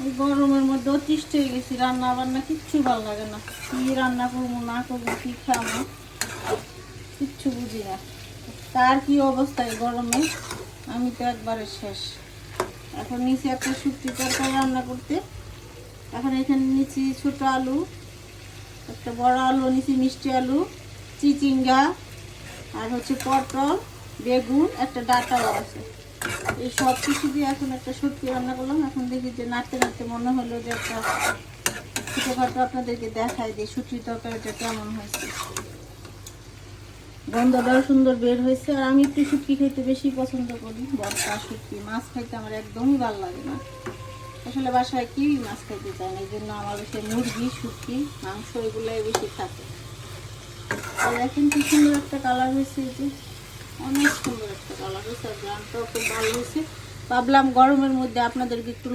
এই গরমের মধ্যে অতিষ্ঠ হয়ে গেছি, রান্না বান্না কিচ্ছু ভালো লাগে না। কি রান্না করবো না করবো, কি খাবো কিচ্ছু বুঝি না। তার কি অবস্থা এই গরমে, আমি তো একবারে শেষ। এখন নিচে একটা শুটকি তরকারি রান্না করতে। এখন এখানে নিচ্ছি ছোট আলু, একটা বড় আলু নিচ্ছি, মিষ্টি আলু, চিচিঙ্গা, আর হচ্ছে পটল, বেগুন, একটা ডাঁটাও আছে। এই সব কিছু দিয়ে এখন একটা শুটকি রান্না করলাম। এখন দেখি যে নাড়তে নাড়তে মনে হলো যে একটা ছোটোখাটো আপনাদেরকে দেখাই দিই শুটকি তরকারিটা কেমন হয়েছে। গন্ধটাও সুন্দর বের হয়েছে। আর আমি একটু শুটকি খেতে বেশি পছন্দ করি, বর্ষা শুটকি। মাছ খাইতে আমার একদমই ভালো লাগে না, আসলে বাসায় কেউই মাছ খাইতে চায় না, এই জন্য আমার বেশি মুরগি, শুটকি, মাংস এগুলাই বেশি থাকে। আর দেখেন কি সুন্দর একটা কালার হয়েছে, এই যে অনেক সুন্দর একটা কালার হয়েছে। আর গ্রামটাও খুব ভালো হয়েছে। ভাবলাম গরমের মধ্যে আপনাদেরকে একটু